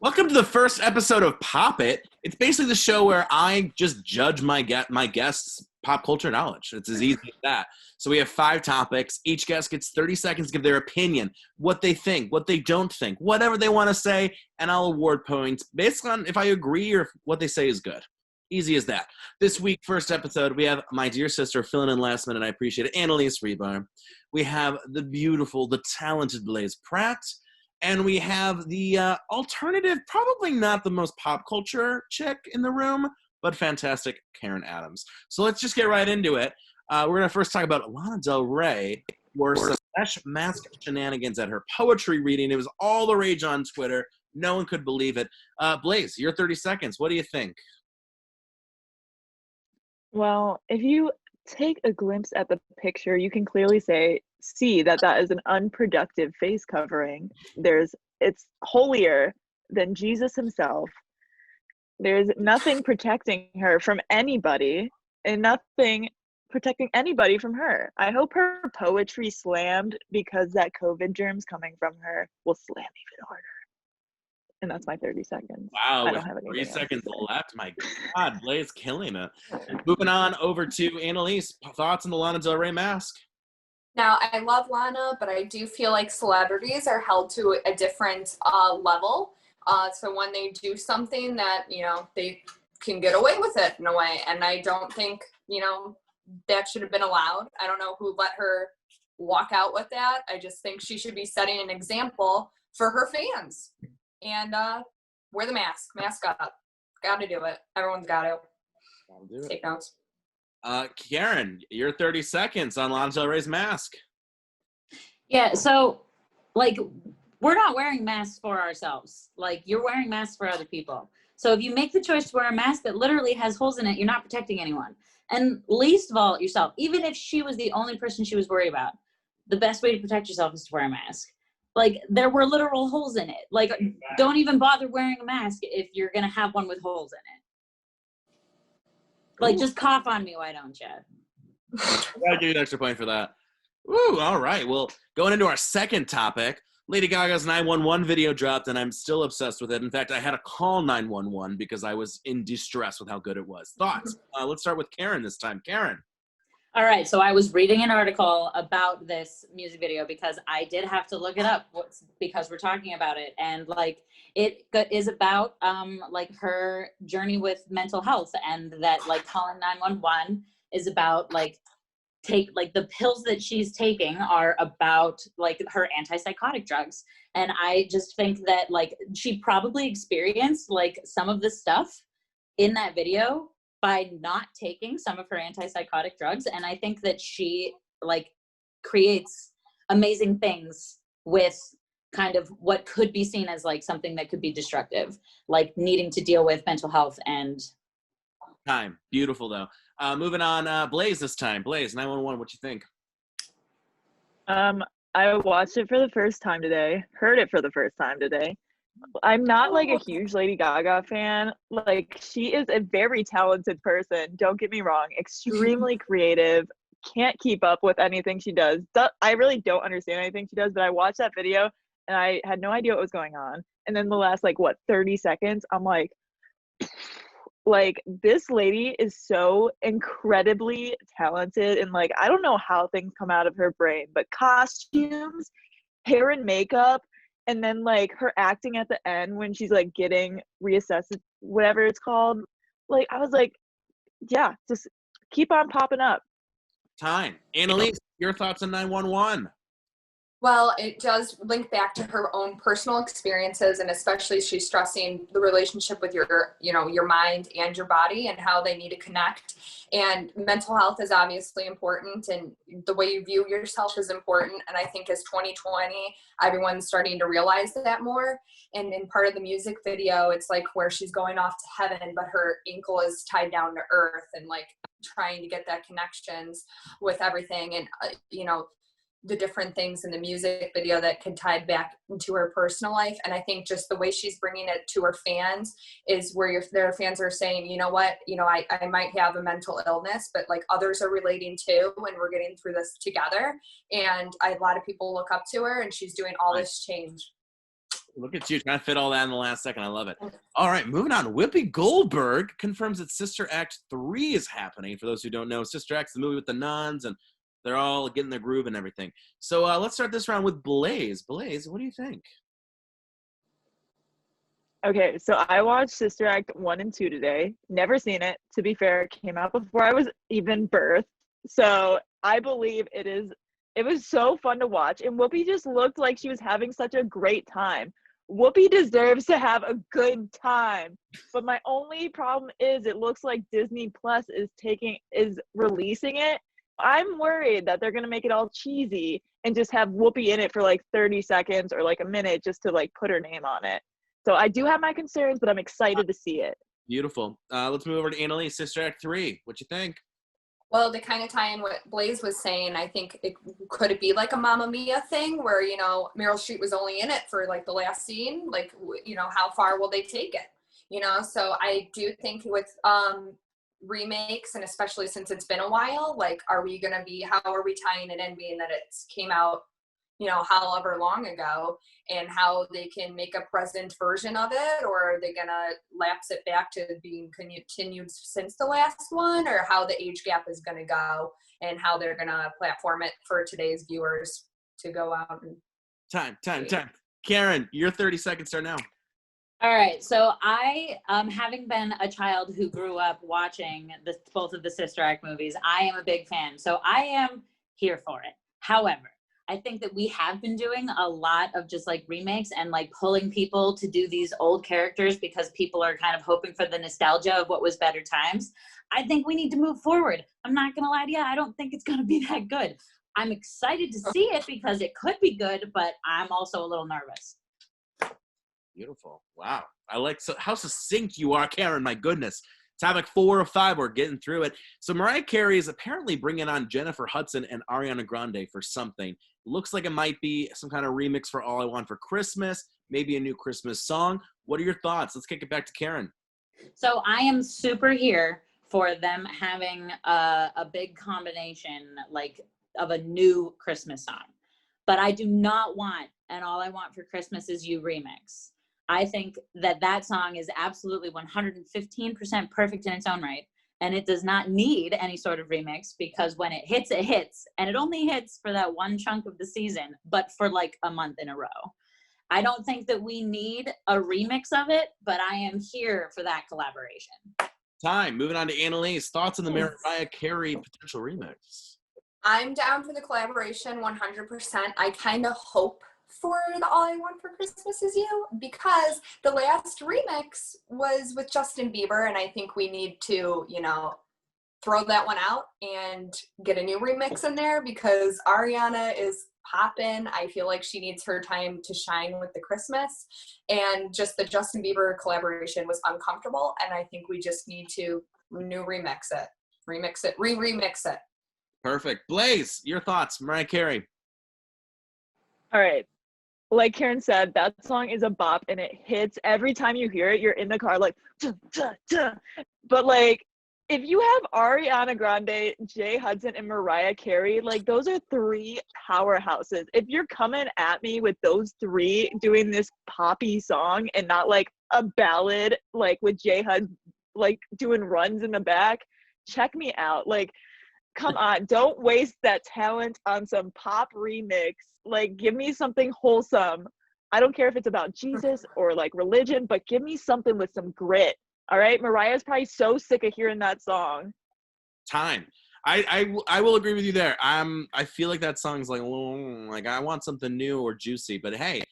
Welcome to the first episode of Pop It. It's basically the show where I just judge my guests' pop culture knowledge. It's as easy as that. So we have 5 topics. Each guest gets 30 seconds to give their opinion, what they think, what they don't think, whatever they want to say, and I'll award points based on if I agree or if what they say is good. Easy as that. This week, first episode, we have my dear sister filling in last minute. I appreciate it, Anneliese Hribar. We have the beautiful, the talented Blaze Pratt. And we have the alternative, probably not the most pop culture chick in the room, but fantastic Karen Adams. So let's just get right into it. We're going to first talk about Lana Del Rey, wore slash mask shenanigans at her poetry reading. It was all the rage on Twitter. No one could believe it. Blaze, your 30 seconds. What do you think? Well, if you take a glimpse at the picture, you can clearly see that is an unproductive face covering. It's holier than Jesus himself. There's nothing protecting her from anybody and nothing protecting anybody from her. I hope her poetry slammed because that COVID germs coming from her will slam even harder. And that's my 30 seconds. Wow, I don't have 3 seconds left. My God, Blaze killing it. Moving on over to Anneliese. Thoughts on the Lana Del Rey mask? Now, I love Lana, but I do feel like celebrities are held to a different level. So when they do something that, they can get away with it in a way. And I don't think, that should have been allowed. I don't know who let her walk out with that. I just think she should be setting an example for her fans. And wear the mask. Mask up. Got to do it. Everyone's got to. Take notes. Karen, your 30 seconds on Lana Del Rey's mask. Yeah, so, we're not wearing masks for ourselves. You're wearing masks for other people. So if you make the choice to wear a mask that literally has holes in it, you're not protecting anyone. And least of all, yourself. Even if she was the only person she was worried about, the best way to protect yourself is to wear a mask. There were literal holes in it. Don't even bother wearing a mask if you're going to have one with holes in it. Just cough on me, why don't you? I gotta give you an extra point for that. Ooh, all right. Well, going into our second topic, Lady Gaga's 911 video dropped, and I'm still obsessed with it. In fact, I had to call 911 because I was in distress with how good it was. Thoughts? Let's start with Karen this time. Karen. All right, so I was reading an article about this music video because I did have to look it up because we're talking about it. And it is about her journey with mental health, and that calling 911 is about the pills that she's taking are about her antipsychotic drugs. And I just think that she probably experienced some of the stuff in that video by not taking some of her antipsychotic drugs. And I think that she creates amazing things with kind of what could be seen as something that could be destructive, needing to deal with mental health and time. Beautiful though. Moving on, Blaze this time. Blaze, 911, what you think? I watched it for the first time today, heard it for the first time today. I'm not a huge Lady Gaga fan. She is a very talented person. Don't get me wrong. Extremely creative. Can't keep up with anything she does. I really don't understand anything she does, but I watched that video and I had no idea what was going on. And then the last 30 seconds, I'm this lady is so incredibly talented, and I don't know how things come out of her brain, but costumes, hair and makeup, and then her acting at the end when she's getting reassessed, whatever it's called. I was yeah, just keep on popping up. Time. Anneliese, your thoughts on 911? Well, it does link back to her own personal experiences, and especially she's stressing the relationship with your mind and your body and how they need to connect. And mental health is obviously important, and the way you view yourself is important. And I think as 2020, everyone's starting to realize that more. And in part of the music video, it's where she's going off to heaven, but her ankle is tied down to earth, and trying to get that connections with everything. And, the different things in the music video that could tie back into her personal life. And I think just the way she's bringing it to her fans is where their fans are saying, you know what, I might have a mental illness, but others are relating too, and we're getting through this together. And a lot of people look up to her, and she's doing all this change. Look at you trying to fit all that in the last second. I love it. All right, moving on. Whoopi Goldberg confirms that Sister Act 3 is happening. For those who don't know, Sister Act's the movie with the nuns, and they're all getting their groove and everything. So let's start this round with Blaze. Blaze, what do you think? Okay, so I watched Sister Act 1 and 2 today. Never seen it. To be fair, it came out before I was even birthed. So I believe it was so fun to watch. And Whoopi just looked like she was having such a great time. Whoopi deserves to have a good time. But my only problem is it looks like Disney Plus is releasing it. I'm worried that they're going to make it all cheesy and just have Whoopi in it for like 30 seconds or like a minute just to like put her name on it. So I do have my concerns, but I'm excited to see it. Beautiful. Let's move over to Anneliese, Sister Act 3. What you think? Well, to kind of tie in what Blaze was saying, I think could it be like a Mamma Mia thing where, you know, Meryl Streep was only in it for like the last scene? Like, you know, how far will they take it? You know, so I do think with remakes, and especially since it's been a while, like, how are we tying it in, being that it's came out, you know, however long ago, and how they can make a present version of it, or are they gonna lapse it back to being continued since the last one, or how the age gap is gonna go, and how they're gonna platform it for today's viewers to go out and Time. Karen, your 30 seconds start now. All right, so I, having been a child who grew up watching both of the Sister Act movies, I am a big fan. So I am here for it. However, I think that we have been doing a lot of just like remakes and like pulling people to do these old characters because people are kind of hoping for the nostalgia of what was better times. I think we need to move forward. I'm not gonna lie to you, I don't think it's gonna be that good. I'm excited to see it because it could be good, but I'm also a little nervous. Beautiful. Wow. I like how succinct you are, Karen. My goodness. Topic 4 of 5. We're getting through it. So Mariah Carey is apparently bringing on Jennifer Hudson and Ariana Grande for something. Looks like it might be some kind of remix for All I Want for Christmas, maybe a new Christmas song. What are your thoughts? Let's kick it back to Karen. So I am super here for them having a big combination like of a new Christmas song. But I do not want an All I Want for Christmas Is You remix. I think that song is absolutely 115% perfect in its own right. And it does not need any sort of remix because when it hits, and it only hits for that one chunk of the season, but for like a month in a row. I don't think that we need a remix of it, but I am here for that collaboration. Time. Moving on to Anneliese. Thoughts on the Mariah Carey potential remix? I'm down for the collaboration 100%. I kind of hope for the All I Want for Christmas Is You because the last remix was with Justin Bieber, and I think we need to, you know, throw that one out and get a new remix in there because Ariana is poppin'. I feel like she needs her time to shine with the Christmas, and just the Justin Bieber collaboration was uncomfortable, and I think we just need to remix it. Perfect. Blaze, your thoughts, Mariah Carey. All right. Like Karen said, that song is a bop and it hits every time you hear it. You're in the car like, duh, duh, duh. But like, if you have Ariana Grande, Jay Hudson, and Mariah Carey, like those are 3 powerhouses. If you're coming at me with those 3 doing this poppy song and not like a ballad, like with Jay Hudson, like doing runs in the back, check me out. Like, come on, don't waste that talent on some pop remix. Like, give me something wholesome. I don't care if it's about Jesus or like religion, but give me something with some grit. All right, Mariah's probably so sick of hearing that song. Time. I will agree with you there. I feel like that song's like I want something new or juicy, but hey,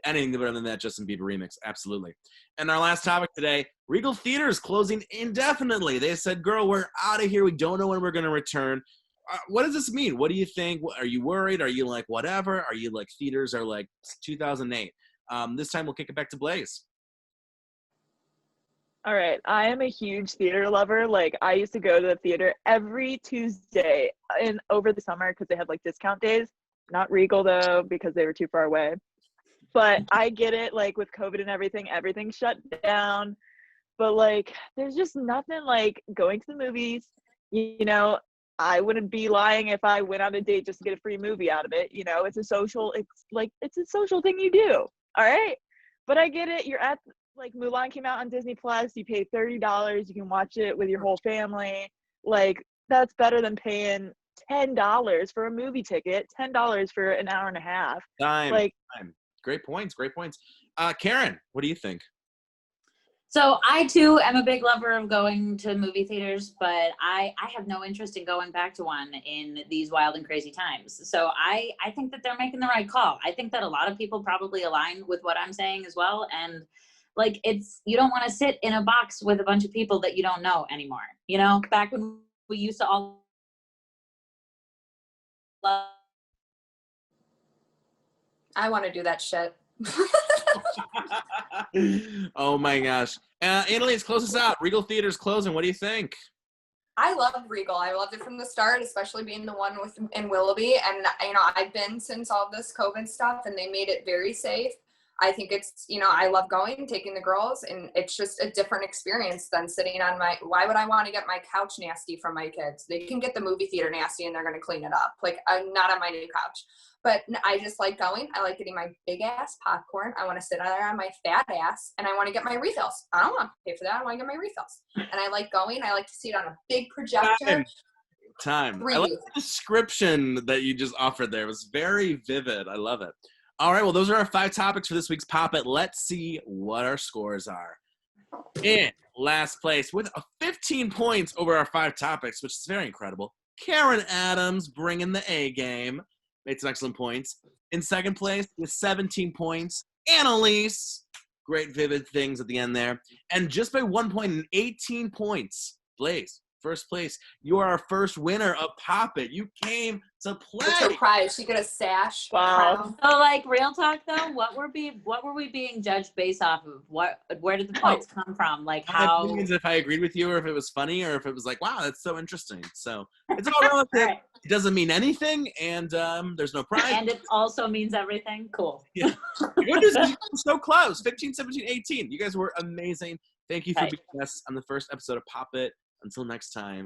anything better than that Justin Bieber remix, absolutely. And our last topic today, Regal Theaters closing indefinitely. They said, girl, we're out of here. We don't know when we're going to return. What does this mean? What do you think? Are you worried? Are you like, whatever? Are you like, theaters are like 2008? This time we'll kick it back to Blaze. All right. I am a huge theater lover. Like, I used to go to the theater every Tuesday and over the summer because they had like discount days. Not Regal though, because they were too far away. But I get it, like with COVID and everything shut down. But like, there's just nothing like going to the movies. You know, I wouldn't be lying if I went on a date just to get a free movie out of it. You know, it's a social thing you do. All right. But I get it. You're at, like, Mulan came out on Disney Plus. You pay $30. You can watch it with your whole family. Like, that's better than paying $10 for a movie ticket, $10 for an hour and a half. Time. Great points. Karen, what do you think? So I too am a big lover of going to movie theaters, but I have no interest in going back to one in these wild and crazy times. So I think that they're making the right call. I think that a lot of people probably align with what I'm saying as well. And like, you don't want to sit in a box with a bunch of people that you don't know anymore. You know, back when we used to all love. I want to do that shit. Oh my gosh. Anneliese, close us out. Regal Theater's closing. What do you think? I love Regal. I loved it from the start, especially being the one in Willoughby. And, you know, I've been since all this COVID stuff, and they made it very safe. I think it's, you know, I love going, taking the girls, and it's just a different experience than sitting on why would I want to get my couch nasty from my kids? They can get the movie theater nasty and they're going to clean it up. Like, I'm not on my new couch. But I just like going. I like getting my big ass popcorn. I want to sit there on my fat ass, and I want to get my refills. I don't want to pay for that. I want to get my refills. And I like going. I like to see it on a big projector. Time. I like the description that you just offered there. It was very vivid. I love it. All right, well, those are our 5 topics for this week's Pop It. Let's see what our scores are. In last place with 15 points over our 5 topics, which is very incredible, Karen Adams bringing the A game. Made some excellent points. In second place with 17 points, Anneliese. Great vivid things at the end there. And just by 1 point and 18 points, Blaze. First place. You are our first winner of Pop It. You came to play. What's her prize? She got a sash. Wow. So, like, real talk though, what were we being judged based off of? Where did the points come from? Like, how? Opinions, if I agreed with you, or if it was funny, or if it was like, wow, that's so interesting. So it's all relative. Right. It doesn't mean anything, and there's no prize. And it also means everything. Cool. Yeah. The good news is you were so close. 15, 17, 18. You guys were amazing. Thank you for being with us on the first episode of Pop It. Until next time.